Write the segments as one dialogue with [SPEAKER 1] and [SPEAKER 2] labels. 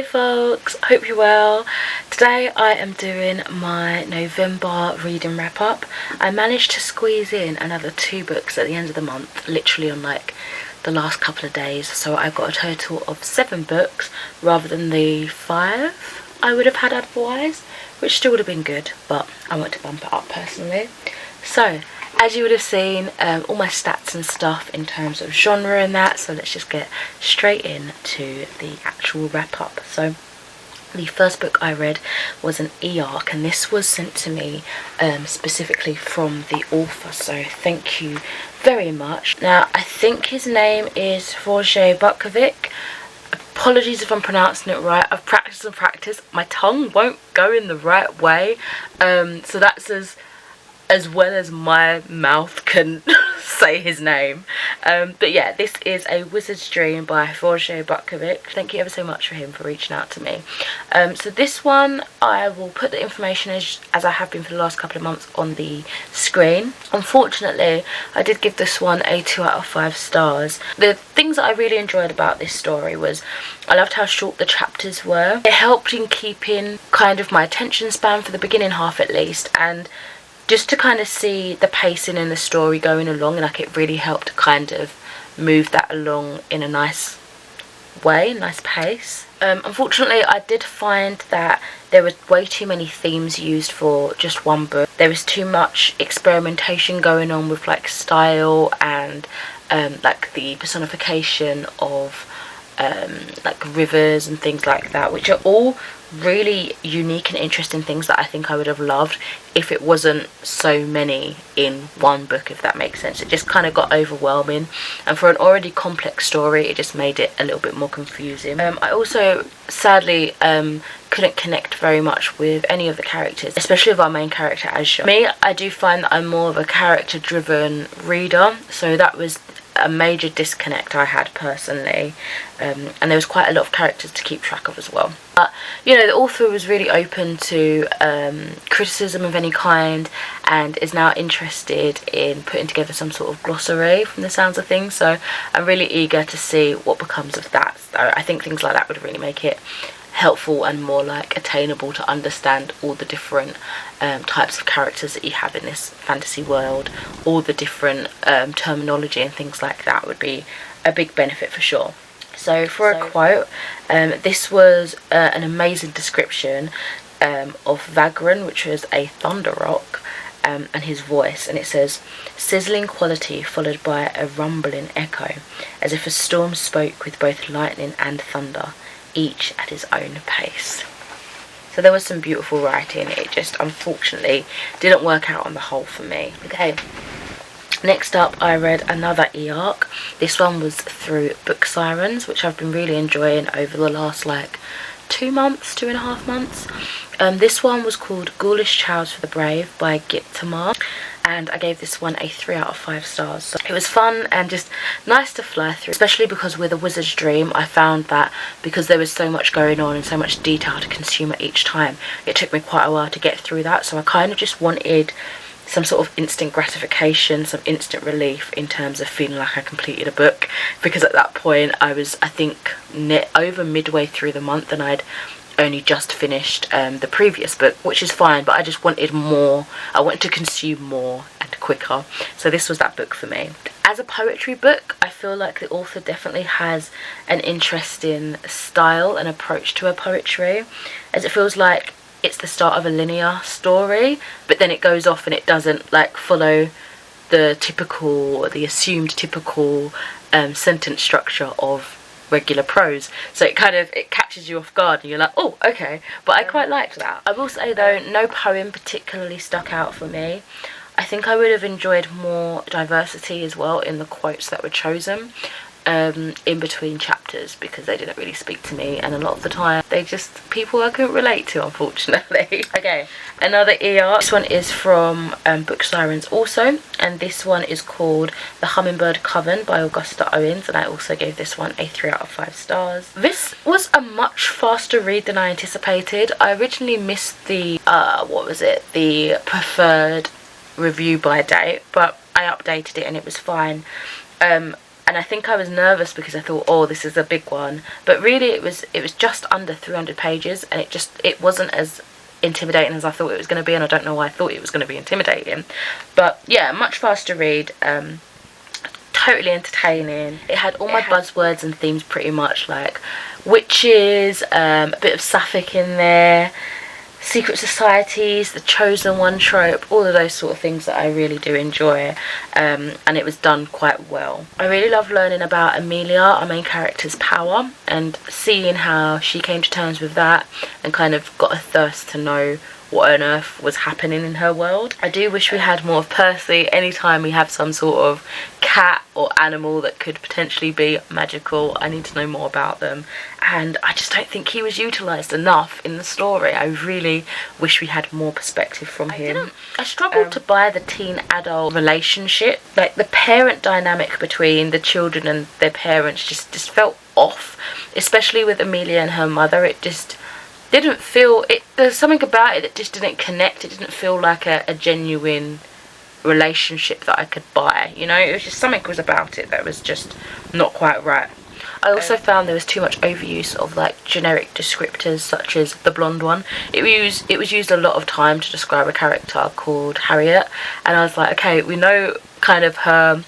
[SPEAKER 1] Hey folks, hope you're well. Today I am doing my November reading wrap up. I managed to squeeze in another 2 books at the end of the month, literally on like the last couple of days, so I got a total of 7 books rather than the 5 I would have had otherwise, which still would have been good, but I want to bump it up personally. So as you would have seen, all my stats and stuff in terms of genre and that, so let's just get straight into the actual wrap up. So the first book I read was an e-arc, and this was sent to me specifically from the author, so thank you very much. Now I think his name is Howdee-haie. Apologies if I'm pronouncing it right. I've practiced and practiced. My tongue won't go in the right way, so that's as well as my mouth can say his name. But yeah, this is A Wizard's Dream by Howdee-haie. Thank you ever so much for him for reaching out to me. So this one, I will put the information as I have been for the last couple of months on the screen. Unfortunately, I did give this one a 2 out of 5 stars. The things that I really enjoyed about this story was I loved how short the chapters were. It helped in keeping kind of my attention span for the beginning half at least, and just to kind of see the pacing in the story going along, and like it really helped to kind of move that along in a nice way, nice pace. Unfortunately, I did find that there was way too many themes used for just one book. There was too much experimentation going on with like style and like the personification of like rivers and things like that, which are all really unique and interesting things that I think I would have loved if it wasn't so many in one book, if that makes sense. It just kind of got overwhelming, and for an already complex story it just made it a little bit more confusing. I also sadly couldn't connect very much with any of the characters, especially with our main character Asha. Me, I do find that I'm more of a character driven reader, so that was a major disconnect I had personally, and there was quite a lot of characters to keep track of as well. But you know, the author was really open to criticism of any kind, and is now interested in putting together some sort of glossary from the sounds of things, so I'm really eager to see what becomes of that. So I think things like that would really make it helpful and more like attainable to understand all the different types of characters that you have in this fantasy world. All the different terminology and things like that would be a big benefit for sure. So for a quote, this was an amazing description of Vagran, which was a thunder rock, and his voice, and it says, sizzling quality followed by a rumbling echo, as if a storm spoke with both lightning and thunder, each at his own pace. So there was some beautiful writing. It just unfortunately didn't work out on the whole for me. Okay, next up I read another e-arc. This one was through BookSiren, which I've been really enjoying over the last like 2.5 months. This one was called Ghoulish Child for the Brave by Tamar, and I gave this one a 3 out of 5 stars. So it was fun and just nice to fly through, especially because with A Wizard's Dream I found that because there was so much going on and so much detail to consume at each time, it took me quite a while to get through that. So I kind of just wanted some sort of instant gratification, some instant relief in terms of feeling like I completed a book, because at that point I was, I think, over midway through the month, and I'd only just finished the previous book, which is fine, but I just wanted more. I wanted to consume more and quicker, so this was that book for me. As a poetry book, I feel like the author definitely has an interesting style and approach to her poetry, as it feels like it's the start of a linear story, but then it goes off and it doesn't like follow the typical, the assumed typical sentence structure of regular prose, so it kind of, it catches you off guard and you're like, oh okay. But I quite liked that. I will say though, no poem particularly stuck out for me. I think I would have enjoyed more diversity as well in the quotes that were chosen in between chapters, because they didn't really speak to me, and a lot of the time they just people I couldn't relate to, unfortunately. Okay, another e-arc. This one is from BookSiren also, and this one is called The Hummingbird Coven by Augusta Owens, and I also gave this one a 3 out of 5 stars. This was a much faster read than I anticipated. I originally missed the what was it, the preferred review by date, but I updated it and it was fine. and I think I was nervous because I thought, oh, this is a big one, but really it was just under 300 pages, and it wasn't as intimidating as I thought it was going to be, and I don't know why I thought it was going to be intimidating. But yeah, much faster read, totally entertaining. It had all my buzzwords and themes pretty much, like witches, a bit of sapphic in there, secret societies, the chosen one trope, all of those sort of things that I really do enjoy, and it was done quite well. I really love learning about Amelia, our main character's power, and seeing how she came to terms with that and kind of got a thirst to know what on earth was happening in her world. I do wish we had more of Percy. Anytime we have some sort of cat or animal that could potentially be magical, I need to know more about them, and I just don't think he was utilised enough in the story. I really wish we had more perspective from him. I struggled to buy the teen-adult relationship. Like, the parent dynamic between the children and their parents just felt off, especially with Amelia and her mother. It just didn't feel, there's something about it that just didn't connect. It didn't feel like a genuine relationship that I could buy, you know. It was just, something was about it that was just not quite right. I also found there was too much overuse of like generic descriptors, such as the blonde one. It was used a lot of time to describe a character called Harriet, and I was like, okay, we know kind of her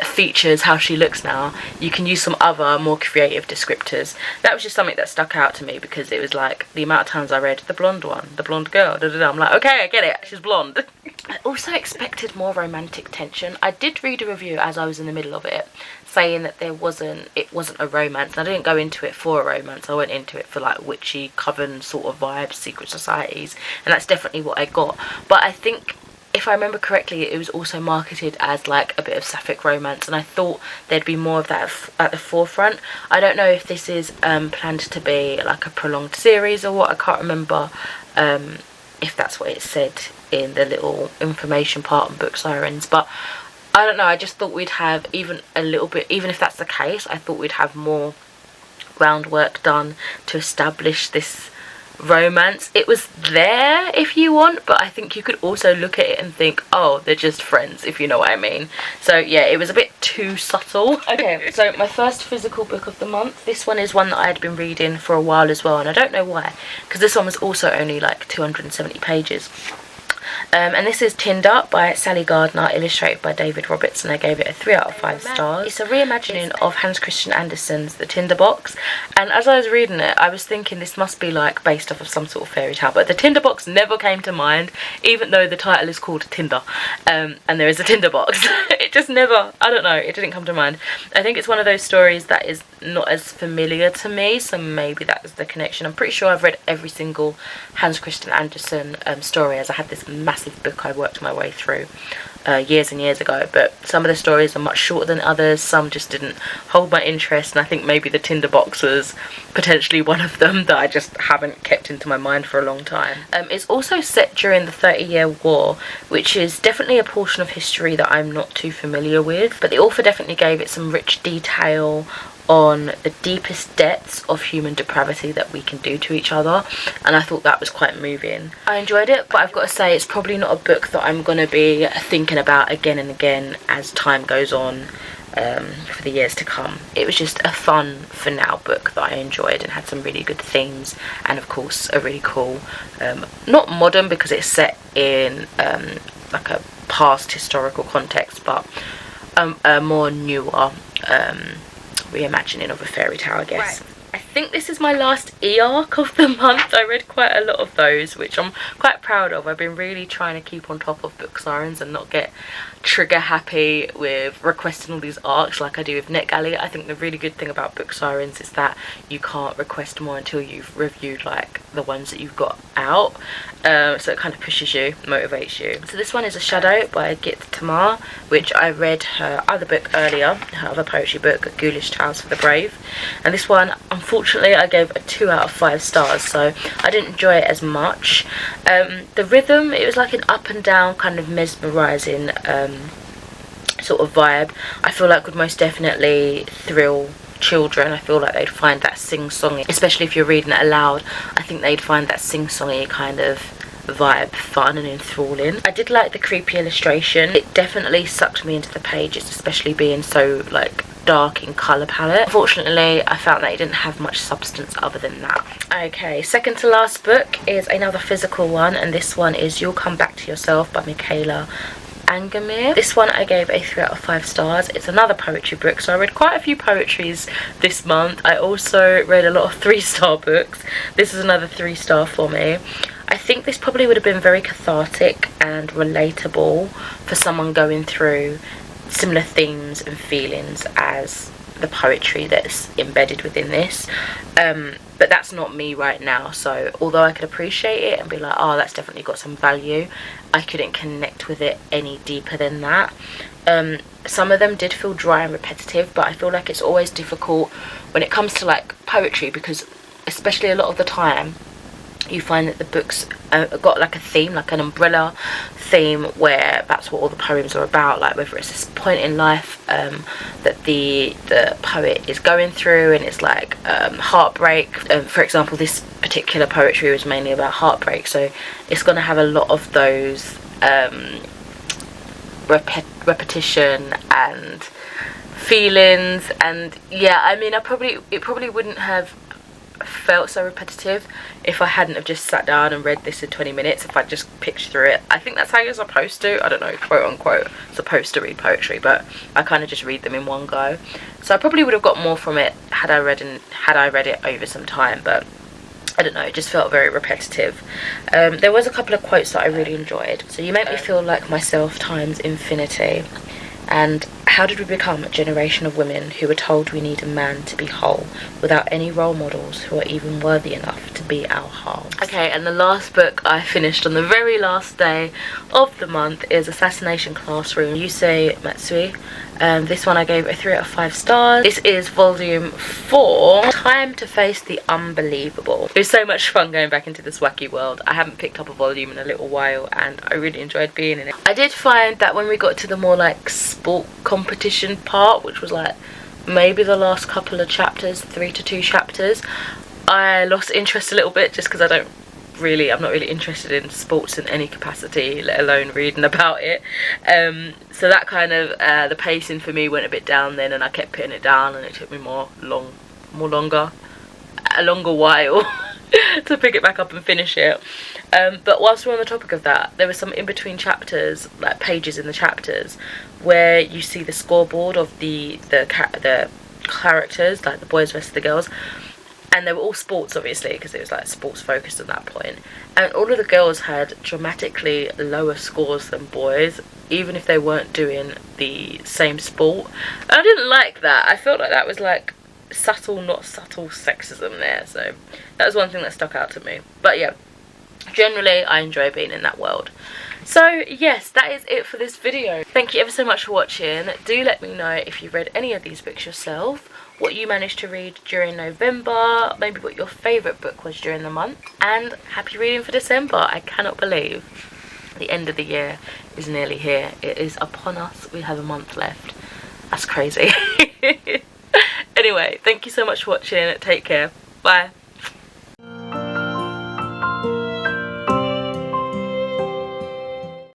[SPEAKER 1] features, how she looks now. You can use some other more creative descriptors. That was just something that stuck out to me, because it was like the amount of times I read the blonde one, the blonde girl, I'm like, okay, I get it, she's blonde. I also expected more romantic tension. I did read a review as I was in the middle of it, saying that it wasn't a romance. I didn't go into it for a romance. I went into it for like witchy coven sort of vibes, secret societies, and that's definitely what I got. But I think, if I remember correctly, it was also marketed as like a bit of sapphic romance, and I thought there'd be more of that at the forefront. I don't know if this is planned to be like a prolonged series or what. I can't remember if that's what it said in the little information part on BookSirens, but I don't know, I just thought we'd have even a little bit, even if that's the case, I thought we'd have more groundwork done to establish this romance. It was there if you want, but I think you could also look at it and think, oh, they're just friends, if you know what I mean. So yeah, it was a bit too subtle. Okay, so my first physical book of the month, this one is one that I had been reading for a while as well, and I don't know why, because this one was also only like 270 pages. And this is Tinder by Sally Gardner, illustrated by David Roberts, and I gave it a 3 out of 5 stars. It's a reimagining of Hans Christian Andersen's The Tinder Box, and as I was reading it, I was thinking this must be like based off of some sort of fairy tale, but the Tinder Box never came to mind, even though the title is called Tinder, and there is a Tinder box. It just never, I don't know, it didn't come to mind. I think it's one of those stories that is not as familiar to me, so maybe that is the connection. I'm pretty sure I've read every single Hans Christian Andersen story, as I had this massive book I worked my way through years and years ago, but some of the stories are much shorter than others, some just didn't hold my interest, and I think maybe the Tinder Box was potentially one of them that I just haven't kept into my mind for a long time. It's also set during the 30-year war, which is definitely a portion of history that I'm not too familiar with, but the author definitely gave it some rich detail on the deepest depths of human depravity that we can do to each other, and I thought that was quite moving. I enjoyed it, but I've got to say it's probably not a book that I'm going to be thinking about again and again as time goes on for the years to come. It was just a fun for now book that I enjoyed and had some really good themes, and of course a really cool, not modern because it's set in like a past historical context, but a more newer reimagining of a fairy tale, I guess. Right. I think this is my last e-arc of the month. I read quite a lot of those, which I'm quite proud of. I've been really trying to keep on top of BookSirens and not get trigger happy with requesting all these arcs like I do with NetGalley. I think the really good thing about BookSirens is that you can't request more until you've reviewed like the ones that you've got out, so it kind of pushes you, motivates you. So this one is A Shadow by Tamar, which I read her other book earlier, her other poetry book, Ghoulish Child for the Brave, and this one unfortunately I gave a 2 out of 5 stars, so I didn't enjoy it as much. The rhythm, it was like an up and down kind of mesmerising sort of vibe. I feel like would most definitely thrill children. I feel like they'd find that sing-songy, especially if you're reading it aloud. I think they'd find that sing-songy kind of vibe fun and enthralling. I did like the creepy illustration. It definitely sucked me into the pages, especially being so like dark in colour palette. Unfortunately, I found that it didn't have much substance other than that. Okay, second to last book is another physical one, and this one is You'll Come Back to Yourself by Michaela Angermere. This one I gave a 3 out of 5 stars. It's another poetry book, so I read quite a few poetries this month. I also read a lot of 3-star books. This is another 3-star for me. I think this probably would have been very cathartic and relatable for someone going through similar themes and feelings as the poetry that's embedded within this, but that's not me right now. So although I could appreciate it and be like, oh, that's definitely got some value, I couldn't connect with it any deeper than that. Some of them did feel dry and repetitive, but I feel like it's always difficult when it comes to like poetry, because especially a lot of the time you find that the books got like a theme, like an umbrella theme, where that's what all the poems are about, like whether it's this point in life that the poet is going through, and it's like heartbreak. For example, this particular poetry was mainly about heartbreak, so it's going to have a lot of those repetition and feelings. And yeah, I mean, it probably wouldn't have felt so repetitive if I hadn't have just sat down and read this in 20 minutes, if I just pitched through it. I think that's how you're supposed to, I don't know, quote unquote supposed to read poetry, but I kind of just read them in one go. So I probably would have got more from it had I read it over some time, but I don't know, it just felt very repetitive. There was a couple of quotes that I really enjoyed. So you make me feel like myself times infinity, and how did we become a generation of women who were told we need a man to be whole, without any role models who are even worthy enough to be our halves? Okay, and the last book I finished on the very last day of the month is Assassination Classroom, Yusei Matsui. This one I gave a 3 out of 5 stars. This is volume 4, Time to Face the Unbelievable. It was so much fun going back into this wacky world. I haven't picked up a volume in a little while, and I really enjoyed being in it. I did find that when we got to the more like sport competition part, which was like maybe the last couple of chapters, 3 to 2 chapters, I lost interest a little bit, just because I'm not really interested in sports in any capacity, let alone reading about it. So that kind of the pacing for me went a bit down then, and I kept putting it down, and it took me a longer while to pick it back up and finish it. But whilst we're on the topic of that, there were some in between chapters, like pages in the chapters, where you see the scoreboard of the characters, like the boys versus the girls. And they were all sports, obviously, because it was like sports focused at that point. And all of the girls had dramatically lower scores than boys, even if they weren't doing the same sport. And I didn't like that. I felt like that was like subtle, not subtle sexism there. So that was one thing that stuck out to me. But yeah, generally I enjoy being in that world. So yes, that is it for this video. Thank you ever so much for watching. Do let me know if you've read any of these books yourself, what you managed to read during November, maybe what your favourite book was during the month, and happy reading for December. I cannot believe the end of the year is nearly here. It is upon us. We have a month left. That's crazy. Anyway, thank you so much for watching. Take care. Bye.